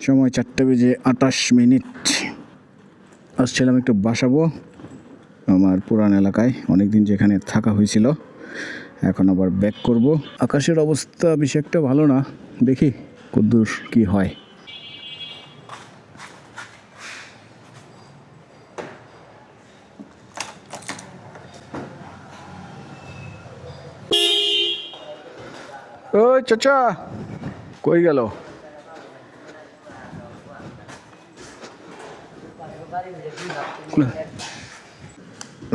সময় 4:28। আসছিলাম একটু বাসাবো আমার পুরান এলাকায়, অনেকদিন যেখানে থাকা হয়েছিল, এখন আবার ব্যাক করব। আকাশের অবস্থা বেশি একটা ভালো না, দেখি কদ্দূর কি হয়। ও চাচা কই গেল?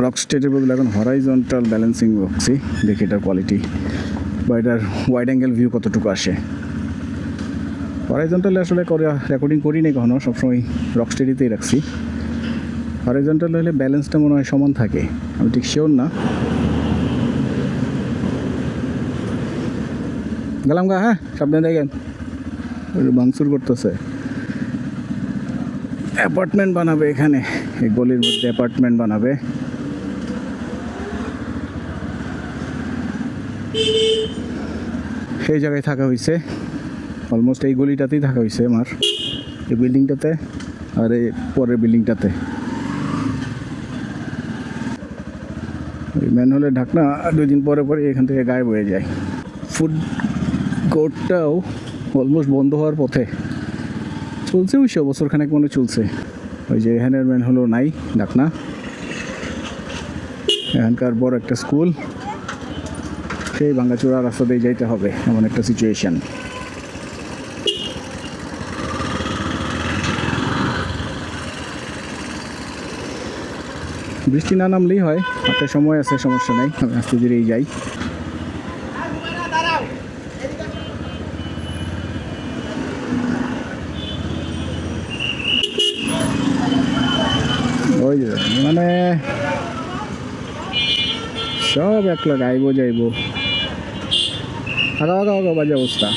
রকস্টেডের বদলে এখন হরাইজন্টাল ব্যালেন্সিং রাখছি, দেখি এটার কোয়ালিটি বা এটার ওয়াইড অ্যাঙ্গেল ভিউ কতটুকু আসে। হরাইজন্টালে আসলে রেকর্ডিং করি নি কখনো, সবসময় রকস্টেডিতেই রাখছি। হরাইজন্টাল হলে ব্যালেন্সটা মনে হয় সমান থাকে, আমি ঠিক শিওর না। গেলাম গা, হ্যাঁ সাবধানে দেখেন, ভাঙচুর করতেছে। অ্যাপার্টমেন্ট বানাবে এখানে, এই গলির মধ্যে অ্যাপার্টমেন্ট বানাবে। এই জায়গায় থাকা হয়েছে, অলমোস্ট এই গলিটাতেই থাকা হয়েছে আমার, এই বিল্ডিংটাতে আর এই পরের বিল্ডিংটাতে। ওই ম্যানহোলের ঢাকনা 2 দিন পরে পরে এখান থেকে গায়েব হয়ে যায়। ফুড কোর্টটাও অলমোস্ট বন্ধ হওয়ার পথে, চলছে 200 বছরখানেক মনে চলছে। ওই যে এখানের ম্যানহোলও নাই ঢাকনা। এখানকার বড় একটা স্কুল, সেই ভাঙ্গাচোরা রাস্তা দিয়ে যাইতে হবে, এমন একটা সিচুয়েশান। বৃষ্টি না নামলেই হয়, হাতে সময় আছে, সমস্যা নেই, আমি আস্তে ধীরেই যাই। ওই যে মানে সব একলা গাইব যাইব, আগা আগা আগা বাজে অবস্থা।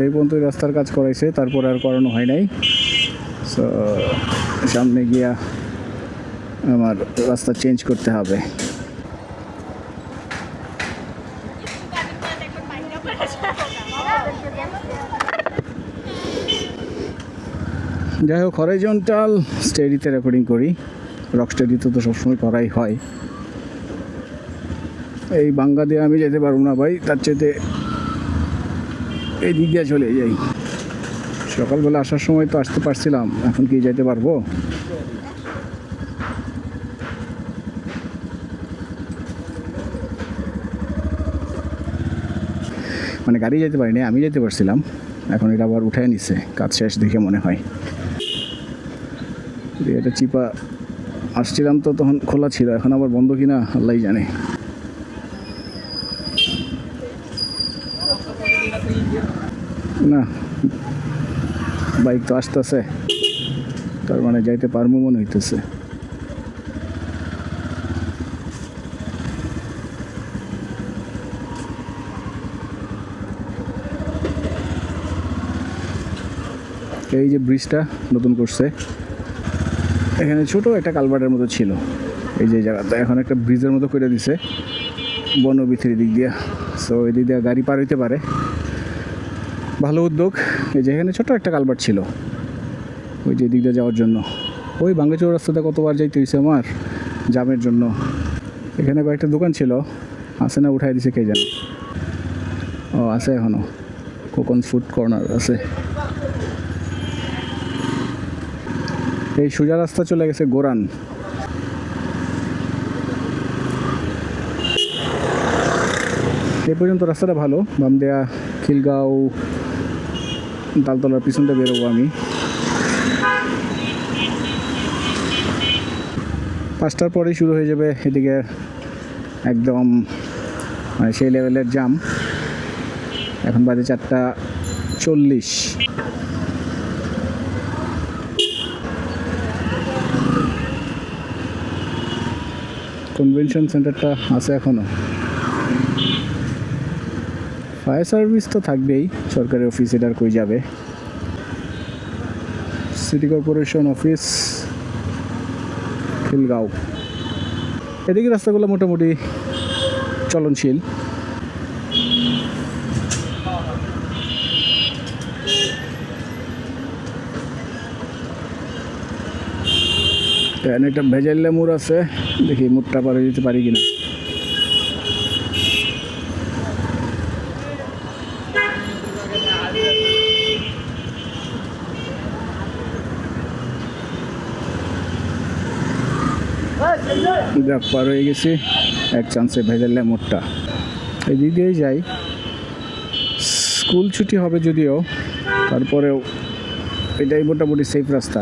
এই পর্যন্ত রাস্তার কাজ করাইছে, তারপর আর করানো হয় নাই। সো সামনে গিয়া আমার রাস্তা চেঞ্জ করতে হবে। যাই হোক, হরাইজন্টাল স্টেডিতে রেকর্ডিং করি, রক স্টেডিতে তো সবসময় করাই হয়। এই বাঙ্গা দিয়ে আমি যেতে পারবো না ভাই, তার চাইতে এই দিক দিয়ে চলে যাই। সকালবেলা আসার সময় তো আসতে পারছিলাম, এখন কি যেতে পারবো? মানে গাড়ি যেতে পারিনি, আমি যেতে পারছিলাম, এখন এটা আবার উঠায় নিচ্ছে, কাজ শেষ দেখে মনে হয়। এটা চিপা আসছিলাম তো তখন খোলা ছিল, এখন আবার বন্ধ কিনা আল্লাহ জানে। না বাইক তো আসতেছে, তার মানে যাইতে পারবো মনে হইতেছে। এই যে ব্রিজটা নতুন করছে, এখানে ছোট একটা কালভার্টের মতো ছিল, এই যে জায়গাটা এখন একটা ব্রিজের মতো করে দিছে বনবিথির দিক দিয়া। সো এই দিক দিয়ে গাড়ি পার হইতে পারে, ভালো উদ্যোগ। এই যে এখানে ছোট একটা কালভার্ট ছিল ওই যে দিক দিয়ে যাওয়ার জন্য, ওই ভাঙ্গাচোরা রাস্তাটা কতবার যাইতে হয়েছে আমার জামের জন্য। এখানে কয়েকটা দোকান ছিল, আছে না উঠাই দিছে কে জানে। ও আছে এখনো, কোকন ফুড কর্নার আছে। এই সোজা রাস্তা চলে গেছে গোরান। এই পর্যন্ত রাস্তাটা ভালো, বাম দেয়া খিলগাঁও তালতলার পিছনটা বেরোবো আমি। 5টার পরেই শুরু হয়ে যাবে এদিকে একদম মানে সেই লেভেলের জাম। এখন বাজে 4:40। কনভেনশন সেন্টারটা আছে এখনো। ফায়ার সার্ভিস তো থাকবেই, সরকারি অফিস এটা আর কই যাবে। সিটি কর্পোরেশন অফিস খিলগাঁও, এদিকে রাস্তাগুলো মোটামুটি চলনশীল। এখানে একটা ভেজাইলে মোড় আছে, দেখি মোড়টা পারে দিতে পারি কিনা। যাক, পার হয়ে গেছি এক চান্সে ভেজাইলে মোড়টা। এদিক দিয়েই যাই, স্কুল ছুটি হবে যদিও, তারপরেও এটাই মোটামুটি সেফ রাস্তা।